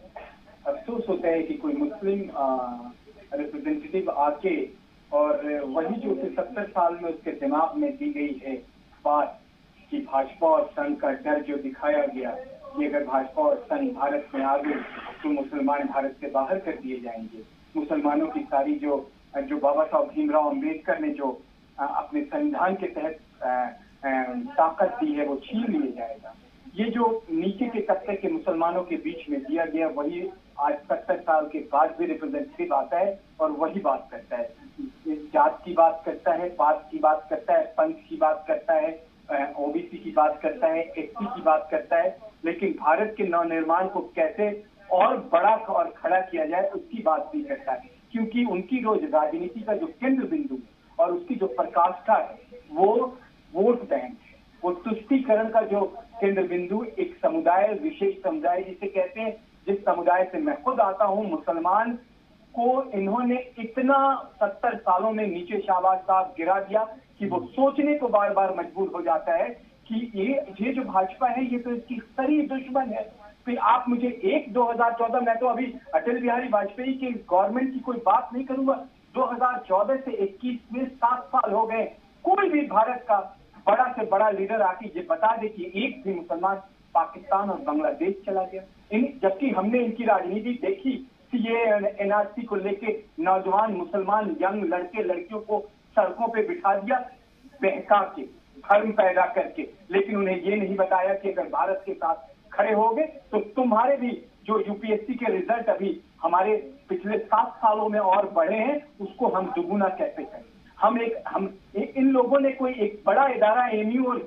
अफसोस होता है कि कोई मुस्लिम रिप्रेजेंटेटिव आके और वही जो 70 साल में उसके दिमाग में दी गई है बात कि भाजपा और संघ का डर जो दिखाया गया कि अगर भाजपा और संघ भारत में आ गए तो मुसलमान भारत से बाहर कर दिए जाएंगे, मुसलमानों की सारी जो बाबा साहब भीमराव अम्बेडकर ने जो अपने संविधान के तहत ताकत दी है वो छीन लिया जाएगा। ये जो नीचे के तबके के मुसलमानों के बीच में दिया गया वही आज 70 साल के बाद भी रिप्रेजेंटेटिव आता है और वही बात करता है, जात की बात करता है, पात की बात करता है, पंथ की बात करता है, ओबीसी की बात करता है, एससी की बात करता है, लेकिन भारत के नवनिर्माण को कैसे और बड़ा और खड़ा किया जाए उसकी बात नहीं करता है। क्योंकि उनकी रोज राजनीति का जो केंद्र बिंदु और उसकी जो प्रकाष्ठा है वो वोट बैंक है, वो तुष्टीकरण का जो केंद्र बिंदु एक समुदाय, विशेष समुदाय जिसे कहते हैं, जिस समुदाय से मैं खुद आता हूँ, मुसलमान को इन्होंने इतना 70 सालों में नीचे शहबाज साहब गिरा दिया कि वो सोचने को बार बार मजबूर हो जाता है कि ये जो भाजपा है ये तो इसकी सही दुश्मन है। फिर आप मुझे 2014 में तो अभी अटल बिहारी वाजपेयी के गवर्नमेंट की कोई बात नहीं करूंगा, 2014 से 21 में 7 साल हो गए, कोई भी भारत का बड़ा से बड़ा लीडर आके ये बता दे कि एक भी मुसलमान पाकिस्तान और बांग्लादेश चला गया। जबकि हमने इनकी राजनीति देखी कि ये एनआरसी को लेके नौजवान मुसलमान यंग लड़के लड़कियों को सड़कों पे बिठा दिया बहका के, भ्रम पैदा करके, लेकिन उन्हें ये नहीं बताया कि अगर भारत के साथ खड़े हो गए तो तुम्हारे भी जो यूपीएससी के रिजल्ट अभी हमारे पिछले 7 सालों में और बढ़े हैं उसको हम दुगुना कैसे करें। हम इन लोगों ने कोई एक बड़ा इदारा एमयू और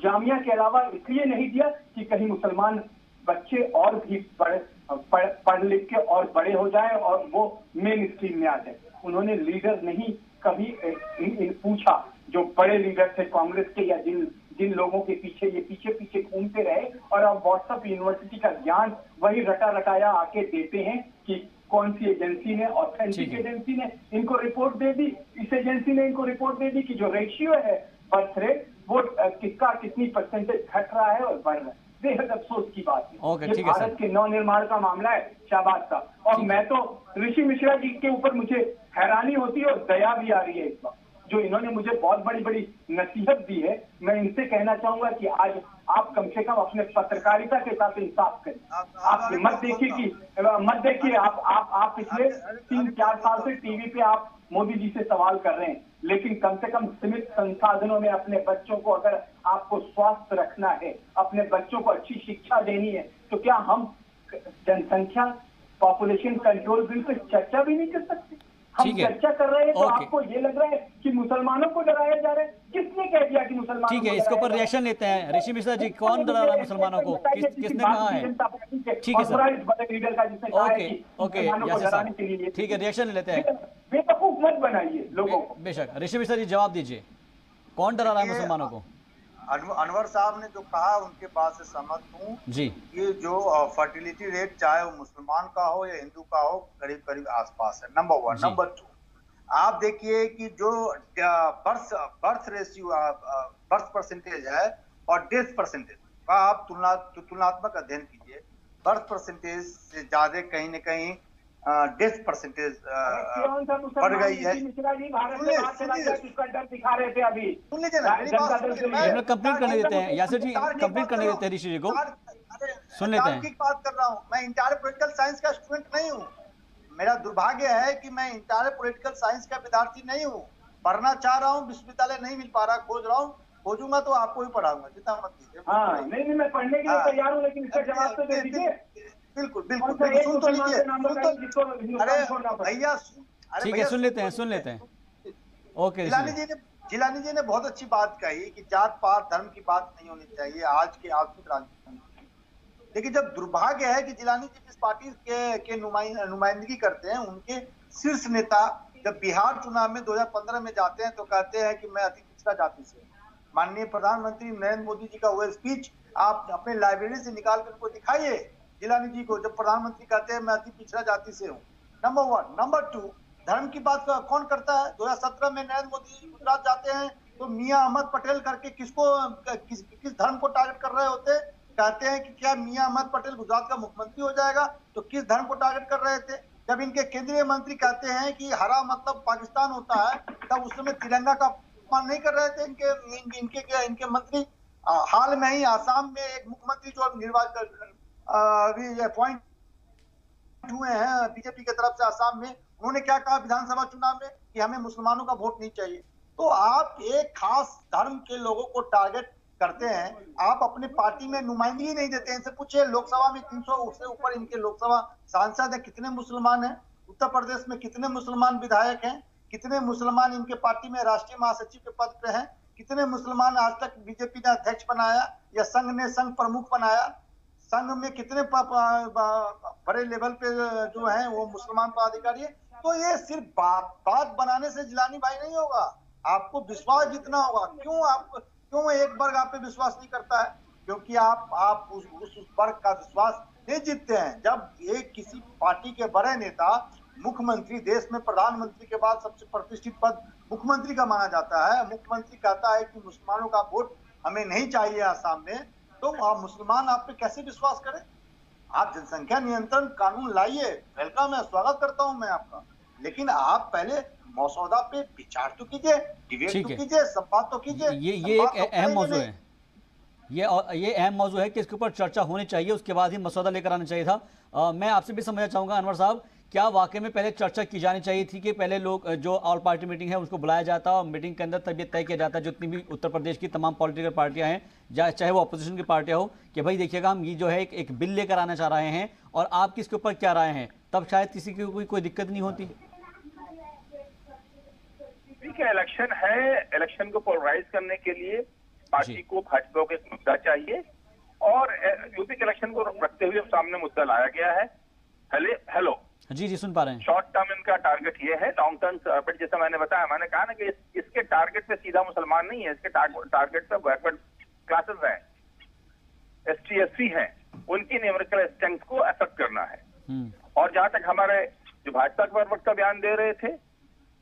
जामिया के अलावा इसलिए नहीं दिया कि कहीं मुसलमान बच्चे और भी पढ़ लिख के और बड़े हो जाए और वो मेन स्ट्रीम में आ जाए। उन्होंने लीडर नहीं कभी पूछा, जो बड़े लीडर थे कांग्रेस के या जिन लोगों के पीछे ये पीछे घूमते रहे और अब व्हाट्सएप यूनिवर्सिटी का ज्ञान वही रटा रटाया आके देते हैं कि कौन सी एजेंसी ने, ऑथेंटिक एजेंसी ने इनको रिपोर्ट दे दी, इस एजेंसी ने इनको रिपोर्ट दे दी कि जो रेशियो है बर्थ रेट वो कितनी परसेंटेज घट रहा है और बढ़ रहा है। बेहद अफसोस की बात है। ये भारत के नवनिर्माण का मामला है, शाबाश का। और मैं तो ऋषि मिश्रा जी के ऊपर मुझे हैरानी होती है और दया भी आ रही है इस वक्त, जो इन्होंने मुझे बहुत बड़ी नसीहत दी है। मैं इनसे कहना चाहूंगा कि आज आप कम से कम अपने पत्रकारिता के साथ इंसाफ करें। आप मत देखिए आप पिछले 3-4 साल से टीवी पे आप मोदी जी से सवाल कर रहे हैं, लेकिन कम से कम सीमित संसाधनों में अपने बच्चों को, अगर आपको स्वास्थ्य रखना है, अपने बच्चों को अच्छी शिक्षा देनी है, तो क्या हम जनसंख्या पॉपुलेशन कंट्रोल बिल पर चर्चा भी नहीं कर सकते? हम चर्चा कर रहे हैं तो आपको ये लग रहा है कि मुसलमानों को डराया जा रहा है। किसने कह दिया कि मुसलमान? ठीक है, इसके ऊपर रिएक्शन लेते हैं। ऋषि मिश्रा जी, कौन डरा रहा है मुसलमानों को? किसने कहा है? ठीक है सर, ओके, ठीक है, रिएक्शन लेते हैं। बेवकूफ मत बनाइए लोगों को। बेशक। ऋषि मिश्रा जी, जवाब दीजिए, कौन डरा रहा है मुसलमानों को? अनवर साहब ने जो कहा उनके बात से सहमत हूँ जी। ये जो फर्टिलिटी रेट चाहे वो मुसलमान का हो या हिंदू का हो, करीब करीब आसपास है, नंबर 1। नंबर 2, आप देखिए कि जो बर्थ रेशियो बर्थ परसेंटेज है और डेथ परसेंटेज का आप तुलनात्मक अध्ययन कीजिए। बर्थ परसेंटेज से ज्यादा कहीं न कहीं डेथ परसेंटेज बढ़ गई है। कंप्लीट करने देते हैं यासिर जी, कंप्लीट करने देते हैं ऋषि जी को, सुन लेते हैं। बात कर रहा हूँ, मैं इंटायर पॉलिटिकल साइंस का स्टूडेंट नहीं हूँ। मेरा दुर्भाग्य है कि मैं इंटायर पॉलिटिकल साइंस का विद्यार्थी नहीं हूँ। पढ़ना चाह रहा हूँ, विश्वविद्यालय नहीं मिल पा रहा, खोज रहा हूँ, खोजूंगा तो आपको ही पढ़ाऊंगा, चिंता मत कीजिए। नहीं, मैं पढ़ने के लिए तैयार हूँ, लेकिन इसका जवाब तो दे दीजिए। बिल्कुल सुन तो लीजिए। अरे भैया ठीक है, सुन लेते हैं। ओके, जिलानी जी ने बहुत अच्छी बात कही कि जात पात धर्म की बात नहीं होनी चाहिए आज के आधुनिक राजनीति में। लेकिन जब दुर्भाग्य है कि जिलानी जी जिस पार्टी के नुमाइंदगी करते हैं, उनके शीर्ष नेता जब बिहार चुनाव में 2015 में जाते हैं तो कहते हैं कि मैं अति पिछड़ा जाति से। माननीय प्रधानमंत्री नरेंद्र मोदी जी का वो स्पीच आप अपने लाइब्रेरी से निकाल कर उनको दिखाइए जिलानी जी को, जब प्रधानमंत्री कहते हैं मैं अति पिछड़ा जाति से हूँ। नंबर 1। नंबर 2, धर्म की बात कौन करता है? 2017 में नरेंद्र मोदी गुजरात जाते हैं तो मियां अहमद पटेल करके किस धर्म को टारगेट कर रहे होते? कहते हैं कि क्या मियां अहमद पटेल गुजरात का मुख्यमंत्री हो जाएगा, तो किस धर्म को टारगेट कर रहे थे? जब इनके केंद्रीय मंत्री कहते हैं कि हरा मतलब पाकिस्तान होता है, तब उस समय तिरंगा का अपमान नहीं कर रहे थे इनके मंत्री? हाल में ही आसाम में एक मुख्यमंत्री जो निर्वाचन अभी अपॉइंट हुए हैं बीजेपी की तरफ से आसाम में, उन्होंने क्या कहा विधानसभा चुनाव में कि हमें मुसलमानों का वोट नहीं चाहिए। तो आप एक खास धर्म के लोगों को टारगेट करते हैं, आप अपनी पार्टी में नुमाइंदगी नहीं देते हैं। इनसे पूछिए लोकसभा में 300 से ऊपर इनके लोकसभा सांसद हैं, कितने मुसलमान हैं? उत्तर प्रदेश में कितने मुसलमान विधायक हैं? कितने मुसलमान इनके पार्टी में राष्ट्रीय महासचिव के पद पे हैं? कितने मुसलमान आज तक बीजेपी ने अध्यक्ष बनाया या संघ ने संघ प्रमुख बनाया? संघ में कितने बड़े लेवल पे जो है वो मुसलमान पदाधिकारी है? तो ये सिर्फ बात बनाने से जिलानी भाई नहीं होगा, आपको विश्वास जीतना होगा। क्यों एक वर्ग आप पे विश्वास नहीं करता है? क्योंकि आप उस वर्ग का विश्वास नहीं जीतते हैं। जब एक किसी पार्टी के बड़े नेता मुख्यमंत्री, देश में प्रधानमंत्री के बाद सबसे प्रतिष्ठित पद मुख्यमंत्री का माना जाता है, मुख्यमंत्री कहता है कि मुसलमानों का वोट हमें नहीं चाहिए आसाम में, तो आप मुसलमान आप पे कैसे विश्वास करें? आप जनसंख्या नियंत्रण कानून लाइए, वेलकम है, स्वागत करता हूं मैं आपका, लेकिन आप पहले मसौदा पे विचार तो कीजिए, डिबेट तो कीजिए, संवाद तो कीजिए। ये एक अहम मौजू है, ये अहम मौजू है कि इसके ऊपर चर्चा होनी चाहिए, उसके बाद ही मसौदा लेकर आना चाहिए था। मैं आपसे भी समझना चाहूंगा अनवर साहब, क्या वाकई में पहले चर्चा की जानी चाहिए थी कि पहले लोग जो ऑल पार्टी मीटिंग है उसको बुलाया जाता और मीटिंग के अंदर तब ये तय किया जाता है जितनी भी उत्तर प्रदेश की तमाम पॉलिटिकल पार्टियां हैं, चाहे वो अपोजिशन की पार्टियां हो, कि भाई देखिएगा हम ये जो है एक बिल लेकर आना चाह रहे हैं और आप किसके ऊपर क्या राय हैं, तब शायद किसी की कोई दिक्कत नहीं होती। ठीक है, इलेक्शन है, इलेक्शन को पोलराइज करने के लिए पार्टी को भाजपा को एक मुद्दा चाहिए और यूपी के इलेक्शन को रखते हुए सामने मुद्दा लाया गया है। हेलो जी सुन पा रहे हैं। शॉर्ट टर्म इनका टारगेट ये है, लॉन्ग टर्म बट जैसा मैंने बताया, मैंने कहा ना कि इसके टारगेट पे सीधा मुसलमान नहीं है, इसके टारगेट पे बैकवर्ड क्लासेस हैं, ST SC हैं, उनकी न्यूमेरिकल स्ट्रेंथ को अफेक्ट करना है। और जहां तक हमारे जो भाजपा के प्रवक्ता बयान दे रहे थे,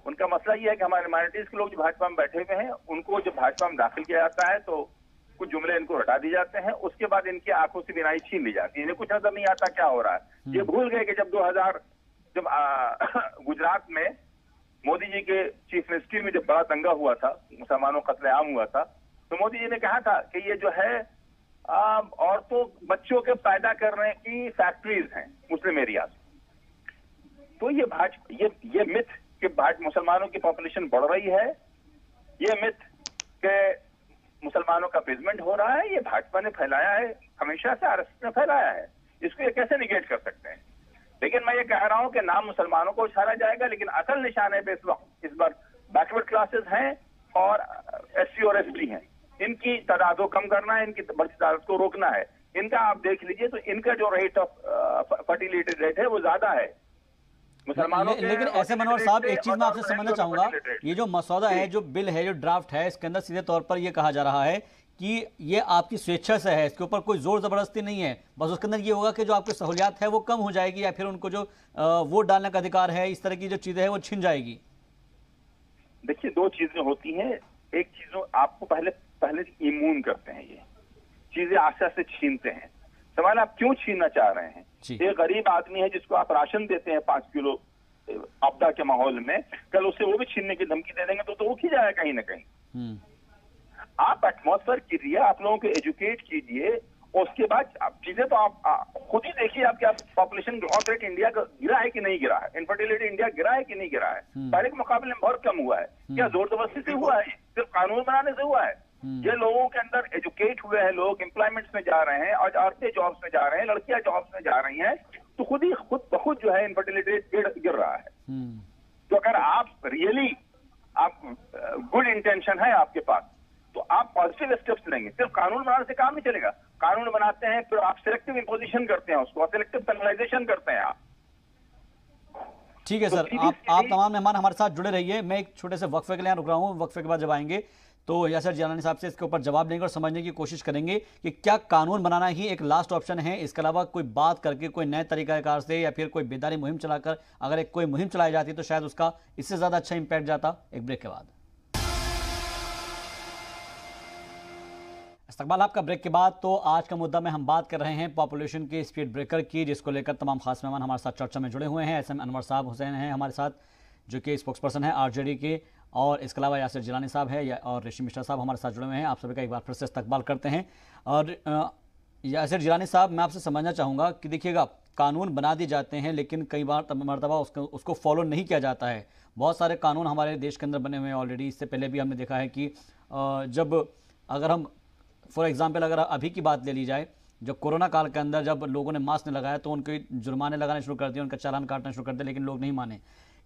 उनका मसला ये है कि हमारे माइनॉरिटीज के लोग जो भाजपा में बैठे हुए हैं, उनको जब भाजपा में दाखिल किया जाता है तो कुछ जुमले इनको हटा दिए जाते हैं, उसके बाद इनकी आंखों से बिनाई छीन ली जाती है, इन्हें कुछ नजर नहीं आता क्या हो रहा है। ये भूल गए कि जब गुजरात में मोदी जी के चीफ मिनिस्ट्री में जब बड़ा दंगा हुआ था, मुसलमानों का कत्लेआम हुआ था, तो मोदी जी ने कहा था कि ये जो है औरतों बच्चों के पैदा करने की फैक्ट्रीज हैं मुस्लिम एरिया। तो ये मिथ कि मुसलमानों की पॉपुलेशन बढ़ रही है, ये मिथ के मुसलमानों का बेसमेंट हो रहा है, ये भाजपा ने फैलाया है, हमेशा से RSS ने फैलाया है, इसको ये कैसे निगेट कर सकते हैं। लेकिन मैं ये कह रहा हूं कि नाम मुसलमानों को उछाला जाएगा, लेकिन असल निशाने पे इस बार बैकवर्ड क्लासेस हैं और SC और ST हैं, इनकी तादाद को कम करना है, इनकी बढ़ती तादाद को रोकना है। इनका आप देख लीजिए तो इनका जो रेट ऑफ फर्टिलिटी रेट है वो ज्यादा है मुसलमानों के। लेकिन ऐसे मनोहर साहब, एक चीज मैं आपसे समझना चाहूंगा, ये जो मसौदा है, जो बिल है, जो ड्राफ्ट है, इसके अंदर सीधे तौर पर यह कहा जा रहा है कि ये आपकी स्वेच्छा से है, इसके ऊपर कोई जोर जबरदस्ती नहीं है, बस उसके अंदर ये होगा कि जो आपकी सहूलियात है वो कम हो जाएगी या फिर उनको जो वोट डालने का अधिकार है, इस तरह की जो चीजें है वो छिन जाएगी। देखिए, दो चीजें होती हैं, एक चीजों आपको पहले इम्यून करते हैं, ये चीजें आशा से छीनते हैं। सवाल आप क्यों छीनना चाह रहे हैं? एक गरीब आदमी है जिसको आप राशन देते हैं 5 किलो आपदा के माहौल में, कल उसे वो भी छीनने की धमकी दे देंगे तो वो खी जाएगा कहीं ना कहीं। आप एटमॉस्फेयर कीजिए, आप लोगों को एजुकेट कीजिए, उसके बाद चीजें तो आप खुद ही देखिए, आपके पॉपुलेशन ग्रोथ रेट इंडिया का गिरा है कि नहीं गिरा है, इनफर्टिलिटी इंडिया गिरा है कि नहीं गिरा है, पहले के मुकाबले में बहुत कम हुआ है। क्या जोर जबरदस्ती से हुआ है? सिर्फ कानून बनाने से हुआ है? ये लोगों के अंदर एजुकेट हुए हैं, लोग एम्प्लॉयमेंट्स में जा रहे हैं और औरतें जॉब्स में जा रहे हैं, लड़कियां जॉब्स में जा रही हैं, तो खुद ब खुद जो है इनफर्टिलिटी रेट गिर रहा है। तो रियली आप गुड इंटेंशन है आपके पास, तो आप पॉजिटिव स्टेप्स लेंगे। सिर्फ कानून बनाने से काम नहीं चलेगा। कानून बनाते हैं फिर आप सिलेक्टिव इंपोजिशन करते हैं, उसको सिलेक्टिव पेनलाइजेशन करते हैं आप। ठीक है सर, आप तमाम मेहमान हमारे साथ जुड़े रहिए। मैं एक छोटे से वक्फे के लिए रुक रहा हूँ। वक्फे के बाद जब आएंगे तो यासिर जिलानी साहब से इसके ऊपर जवाब देंगे और समझने की कोशिश करेंगे कि क्या कानून बनाना ही एक लास्ट ऑप्शन है, इसके अलावा कोई बात करके कोई नए तरीकाकार से या फिर कोई बेदारी मुहिम चलाकर अगर एक कोई मुहिम चलाई जाती तो शायद उसका इससे ज्यादा अच्छा इंपैक्ट जाता। एक ब्रेक के बाद इस्तकबाल आपका ब्रेक के बाद। तो आज का मुद्दा में हम बात कर रहे हैं पॉपुलेशन के स्पीड ब्रेकर की, जिसको लेकर तमाम खास मेहमान हमारे साथ चर्चा में जुड़े हुए हैं। SM अनवर साहब हुसैन हैं हमारे साथ, जो कि स्पोक्सपर्सन है RJD के, और इसके अलावा यासिर जिलानी साहब है और ऋषि मिश्रा साहब हमारे साथ जुड़े हुए हैं। आप सभी का एक बार फिर से इस्तकबाल करते हैं। और यासिर जिलानी साहब, मैं आपसे समझना चाहूँगा कि देखिएगा, कानून बना दिए जाते हैं लेकिन कई बार मरतबा उसको फॉलो नहीं किया जाता है। बहुत सारे कानून हमारे देश के अंदर बने हुए हैं ऑलरेडी। इससे पहले भी हमने देखा है कि जब अगर हम फॉर एग्जाम्पल अगर अभी की बात ले ली जाए, जब कोरोना काल के अंदर जब लोगों ने मास्क नहीं लगाया तो उनके जुर्माने लगाने शुरू कर दिए, उनका चालान काटना शुरू कर दिया, लेकिन लोग नहीं माने।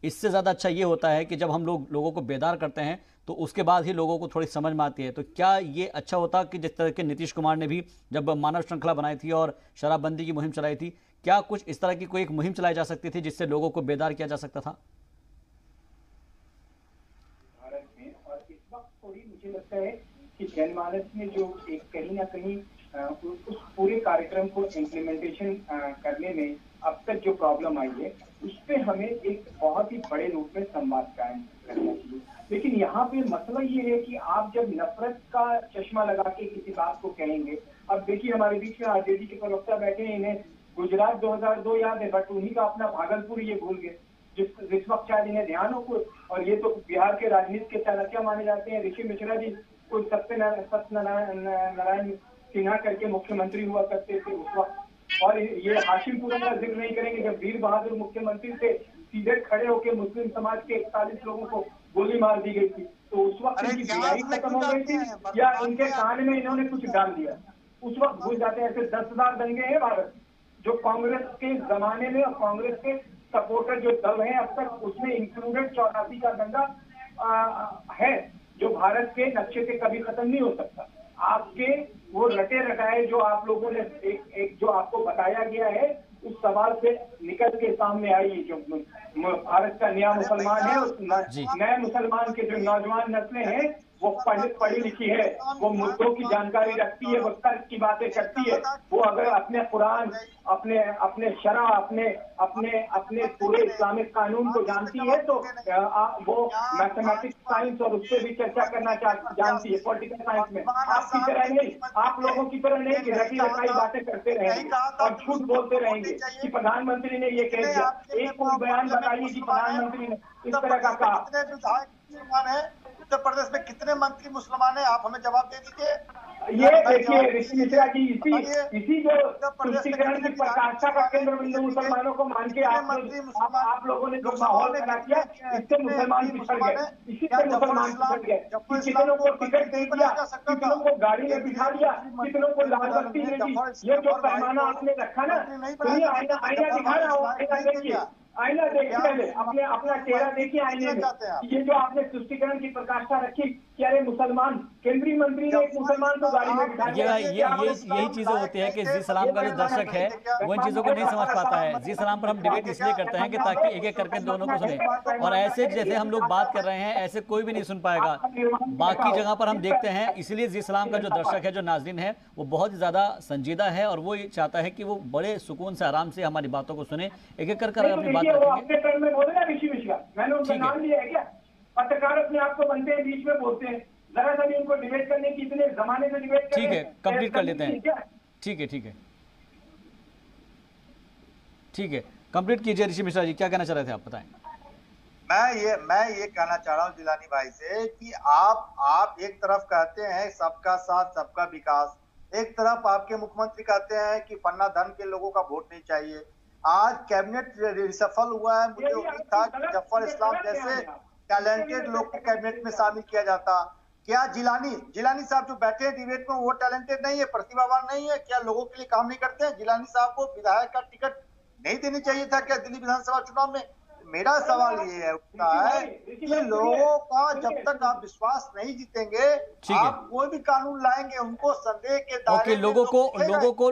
इससे ज़्यादा अच्छा ये होता है कि जब हम लोगों को बेदार करते हैं तो उसके बाद ही लोगों को थोड़ी समझ में आती है। तो क्या ये अच्छा होता कि जिस तरह के नीतीश कुमार ने भी जब मानव श्रृंखला बनाई थी और शराबबंदी की मुहिम चलाई थी, क्या कुछ इस तरह की कोई एक मुहिम चलाई जा सकती थी जिससे लोगों को बेदार किया जा सकता था? भारत में और इस वक्त थोड़ी मुझे लगता है कि जनमानस में जो एक कहीं ना कहीं उस पूरे कार्यक्रम को इम्प्लीमेंटेशन करने में अब तक जो प्रॉब्लम आई है, उस पर हमें एक बहुत ही बड़े रूप में संवाद कायम करना चाहिए। लेकिन यहाँ पे मसला ये है कि आप जब नफरत का चश्मा लगा के किसी बात को कहेंगे, अब देखिए हमारे बीच में RJD के प्रवक्ता बैठे हैं, इन्हें गुजरात 2002 याद है, बट उन्हीं का अपना भागलपुर ये भूल गए जिस वक्त शायद इन्हें ध्यान हो। और ये तो बिहार के राजनीति के चाणक्य माने जाते हैं। ऋषि मिश्रा जी कोई सत्यनारायण सिन्हा करके मुख्यमंत्री हुआ करते थे उस वक्त, और ये हाशिमपुरा का जिक्र नहीं करेंगे जब वीर बहादुर मुख्यमंत्री थे, सीधे खड़े होकर मुस्लिम समाज के 41 लोगों को गोली मार दी गई थी। तो उस वक्त इनकी बिहारी खत्म हो गई थी या इनके कान में इन्होंने कुछ डाल दिया, उस वक्त भूल जाते हैं। ऐसे 10,000 दंगे हैं भारत, जो कांग्रेस के जमाने में और कांग्रेस के सपोर्टर जो दल है अब तक, उसमें इंक्लूडेड 84 का दंगा है जो भारत के नक्शे से कभी खत्म नहीं हो सकता। आपके वो रटे रटाए जो आप लोगों ने एक जो आपको बताया गया है, उस सवाल से निकल के सामने आई जो भारत का नया मुसलमान है, उस नए मुसलमान के जो नौजवान नस्लें हैं वो पढ़ी लिखी है, वो मुद्दों की जानकारी रखती है, वो तर्क की बातें करती है। वो अगर अपने कुरान, अपने शरा, अपने पूरे इस्लामिक कानून को जानती है तो वो मैथमेटिक्स साइंस और उससे भी चर्चा करना जानती है, पॉलिटिकल साइंस में। आपकी तरह नहीं, आप लोगों की तरह नहीं कि रटी रटाई बातें करते रहेंगे और झूठ बोलते रहेंगे कि प्रधानमंत्री ने ये कह दिया। एक कोई बयान बताइए कि प्रधानमंत्री ने इस तरह का कहा। उत्तर प्रदेश में कितने मंत्री मुसलमान हैं, आप हमें जवाब दे दीजिए। ये देखिए ऋषि मिश्रा जी, इसी जो तुष्टीकरण की पराकाष्ठा का केंद्र बिंदु मुसलमानों को मान के आप लोगों ने जो माहौल पैदा किया, इससे मुसलमान पिछड़ गए, इसी से मुसलमान पिछड़ गए। कितनों को टिकट दे दिया, कितनों को गाड़ी में बिठा दिया, कितनों को लाल बत्ती दे दी। ये जो पैमाना आपने रखा ना, सुनिए, आईना दिखा रहा हो, आईना देखिए, आईना देखिए, पहले अपना चेहरा देखिए आईने में। ये जो आपने तुष्टीकरण की प्रकाष्ठा रखी कि अरे मुसलमान, केंद्रीय मंत्री ने एक मुसलमान को गाड़ी में बिठा दिया। यही चीजें होती है कि जी सलाम का जो दर्शक है वो इन चीजों को नहीं समझ पाता है। जी सलाम पर हम डिबेट इसलिए करते हैं कि ताकि एक एक करके दोनों को सुने, और ऐसे जैसे हम लोग बात कर रहे हैं ऐसे कोई भी नहीं सुन पाएगा। बाकी जगह पर हम देखते हैं, इसलिए जी सलाम का जो दर्शक है, जो नाज़रीन है, वो बहुत ही ज्यादा संजीदा है और वो ये चाहता है कि वो बड़े सुकून से, आराम से हमारी बातों को सुने, एक एक कर अपनी बात रखेंगे। ऋषि मिश्रा, मैंने उनका नाम लिया है क्या? पत्रकार अपने आप को बनते हैं, बीच में बोलते हैं, जरा सा भी उनको डिबेट करने की, इतने जमाने से डिबेट ठीक है, कंप्लीट कर लेते हैं। ठीक है, कंप्लीट कीजिए ऋषि मिश्रा जी, क्या कहना चाह रहे थे आप, बताएं। मैं ये कहना चाह रहा हूँ जिलानी भाई से कि आप एक तरफ कहते हैं सबका साथ सबका विकास, एक तरफ आपके मुख्यमंत्री कहते हैं कि फन्ना धन के लोगों का वोट नहीं चाहिए। आज कैबिनेट रिसफल हुआ है, मुझे उम्मीद था कि जफर इस्लाम जैसे टैलेंटेड लोग को कैबिनेट में शामिल किया जाता। क्या जिलानी साहब जो बैठे हैं डिबेट में वो टैलेंटेड नहीं है, प्रतिभावान नहीं है? क्या लोगों के लिए काम नहीं करते हैं? जिलानी साहब को विधायक का टिकट नहीं देनी चाहिए था क्या दिल्ली विधानसभा चुनाव में? मेरा सवाल ये उठता है कि लोगों का जब तक आप विश्वास नहीं जीतेंगे, आप कोई भी कानून लाएंगे उनको संदेह के दायरे में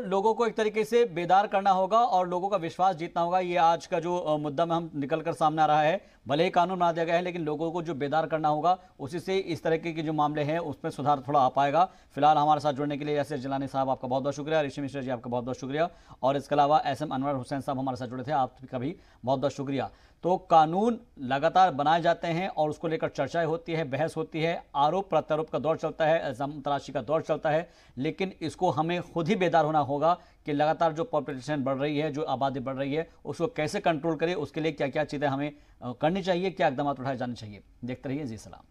लोगों को एक तरीके से बेदार करना होगा और लोगों का विश्वास जीतना होगा। ये आज का जो मुद्दा में हम निकलकर सामने आ रहा है, भले ही कानून बना दिया गया है लेकिन लोगों को जो बेदार करना होगा, उसी से इस तरह के जो मामले हैं उसमें सुधार थोड़ा आ पाएगा। फिलहाल हमारे साथ जुड़ने के लिए यासिर जिलानी साहब आपका बहुत बहुत शुक्रिया, ऋषि मिश्रा जी आपका बहुत बहुत शुक्रिया, और इसके अलावा SM अनवर हुसैन साहब हमारे साथ जुड़े थे, आपका भी बहुत बहुत शुक्रिया। तो कानून लगातार बनाए जाते हैं और उसको लेकर चर्चाएं होती है, बहस होती है, आरोप प्रत्यारोप का दौर चलता है, इल्जाम तराशी का दौर चलता है, लेकिन इसको हमें खुद ही बेदार होना होगा कि लगातार जो पॉपुलेशन बढ़ रही है, जो आबादी बढ़ रही है, उसको कैसे कंट्रोल करें, उसके लिए क्या क्या चीज़ें हमें करनी चाहिए, क्या इकदाम उठाए जाने चाहिए। देखते रहिए जी सलाम।